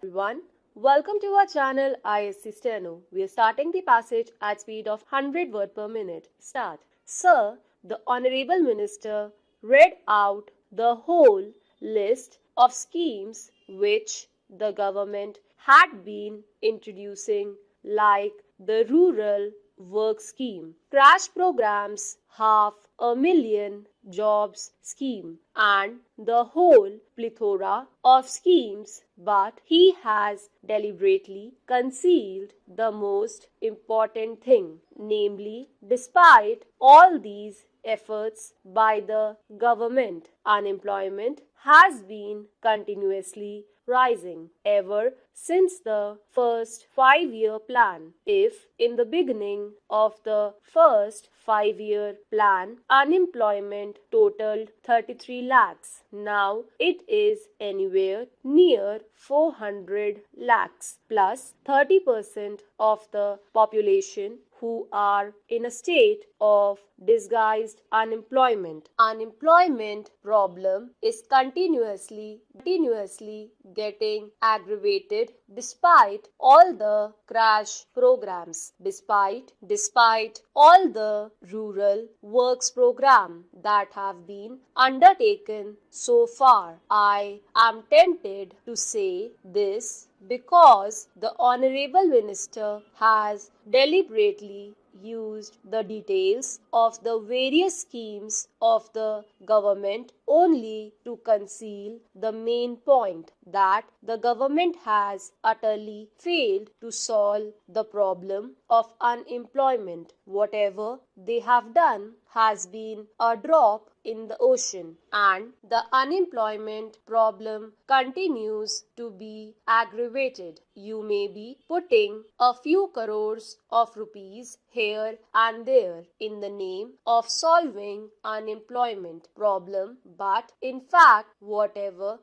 Everyone, welcome to our channel Isc Steno. We are starting the passage at speed of 100 words per minute. Start. Sir, the Honorable Minister read out the whole list of schemes which the government had been introducing, like the Rural Work Scheme, crash programs, 500,000 jobs scheme, and the whole plethora of schemes, but he has deliberately concealed the most important thing, namely, despite all these efforts by the government, unemployment has been continuously rising ever since the first 5-year plan. If in the beginning of the first 5-year plan, unemployment totaled 33 lakhs, now it is anywhere near 400 lakhs, plus 30% of the population who are in a state of disguised unemployment. Unemployment problem is continuously getting aggravated despite all the crash programs, despite all the rural works program that have been undertaken so far. I am tempted to say this because the Honorable Minister has deliberately used the details of the various schemes of the government only to conceal the main point, that the government has utterly failed to solve the problem of unemployment. Whatever they have done has been a drop in the ocean, and the unemployment problem continues to be aggravated. You may be putting a few crores of rupees here and there in the name of solving unemployment problem, but in fact whatever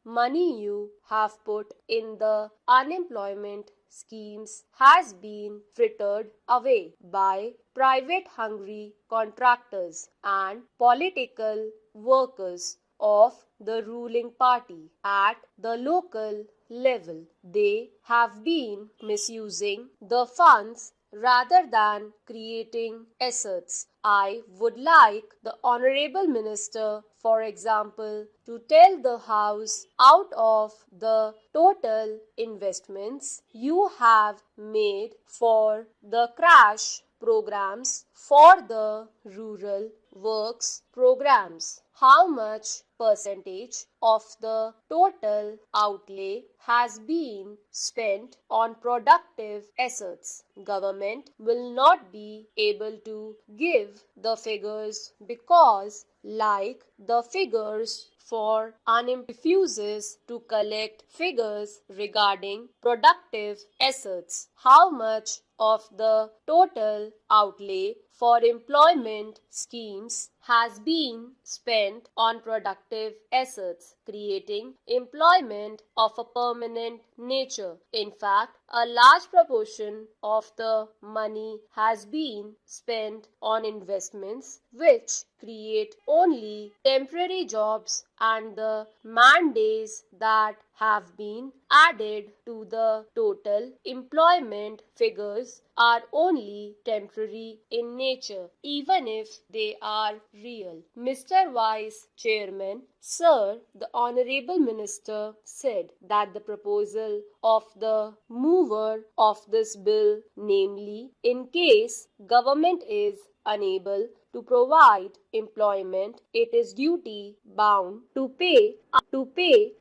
money you have put in the unemployment schemes has been frittered away by private hungry contractors and political workers of the ruling party at the local level. They have been misusing the funds rather than creating assets. I would like the Honorable Minister, for example, to tell the House, out of the total investments you have made for the crash programs, for the rural works programs, how much percentage of the total outlay has been spent on productive assets. Government will not be able to give the figures because, like the figures for unemployment, refuses to collect figures regarding productive assets. How much of the total outlay for employment schemes has been spent on productive assets, creating employment of a permanent nature. In fact, a large proportion of the money has been spent on investments which create only temporary jobs, and the man days that have been added to the total employment figures are only temporary in nature, even if they are real. Mr. Vice Chairman, Sir, the Honorable Minister said that the proposal of the mover of this bill, namely, in case government is unable to provide employment, it is duty bound to pay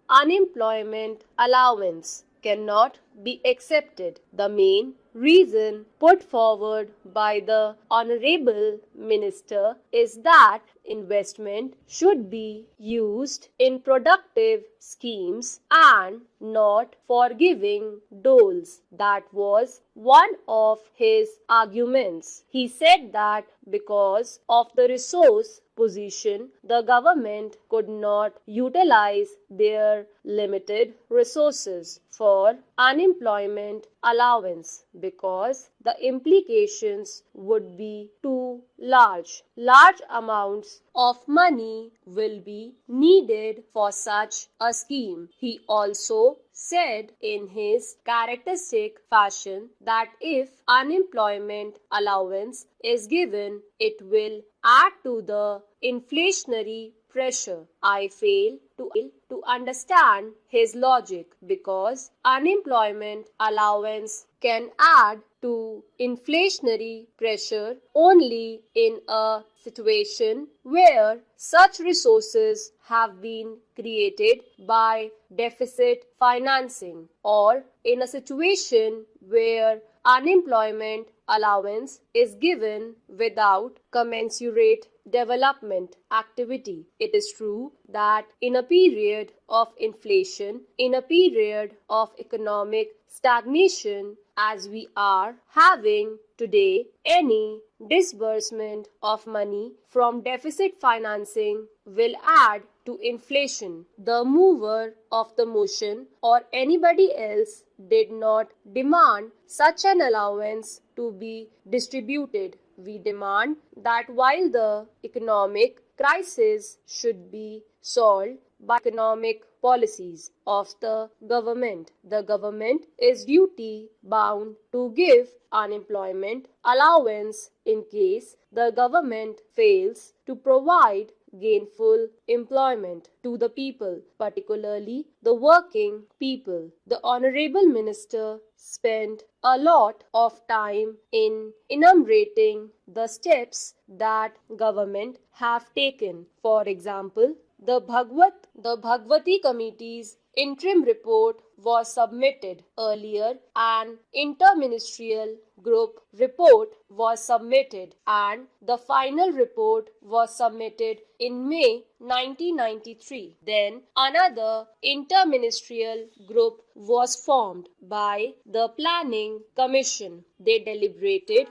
unemployment allowance, cannot be accepted. The main reason put forward by the Honorable Minister is that investment should be used in productive schemes and not for giving doles. That was one of his arguments. He said that because of the resource position, the government could not utilize their limited resources for unemployment allowance because the implications would be too large. Large amounts of money will be needed for such a scheme. He also said in his characteristic fashion that if unemployment allowance is given, it will add to the inflationary pressure. I fail to understand his logic because unemployment allowance can add to inflationary pressure only in a situation where such resources have been created by deficit financing, or in a situation where unemployment allowance is given without commensurate development activity. It is true that in a period of inflation, in a period of economic stagnation, as we are having today, any disbursement of money from deficit financing will add to inflation. The mover of the motion or anybody else did not demand such an allowance to be distributed. We demand that while the economic crisis should be solved by economic policies of the government is duty bound to give unemployment allowance in case the government fails to provide gainful employment to the people, particularly the working people. The Honorable Minister spent a lot of time in enumerating the steps that government have taken. For example, the Bhagwati Committee's interim report was submitted earlier. An interministerial group report was submitted and the final report was submitted in May 1993. Then another interministerial group was formed by the Planning Commission. They deliberated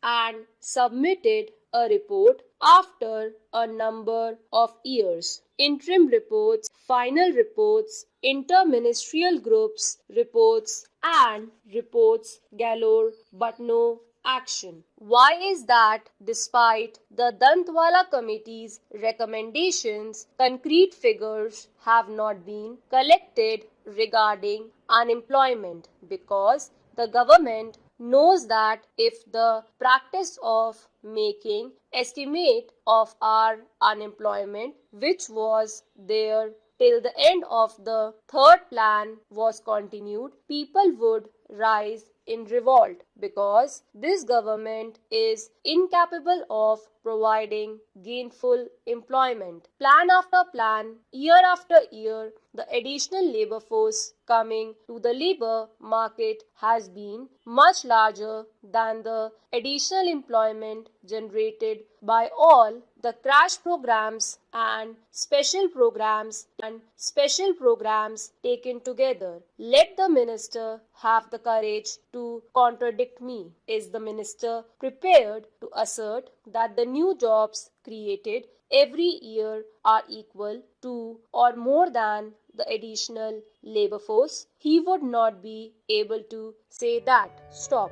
and submitted a report after a number of years. Interim reports, final reports, interministerial groups reports, and reports galore but no action. Why is that despite the Dantwala Committee's recommendations, concrete figures have not been collected regarding unemployment? Because the government knows that if the practice of making estimate of our unemployment, which was there till the end of the third plan, was continued, people would rise in revolt because this government is incapable of providing gainful employment. Plan after plan, year after year, the additional labor force coming to the labor market has been much larger than the additional employment generated by all the crash programs and special programs taken together. Let the minister have the courage to contradict me. Is the minister prepared to assert that the new jobs created every year are equal to or more than the additional labor force? He would not be able to say that. Stop.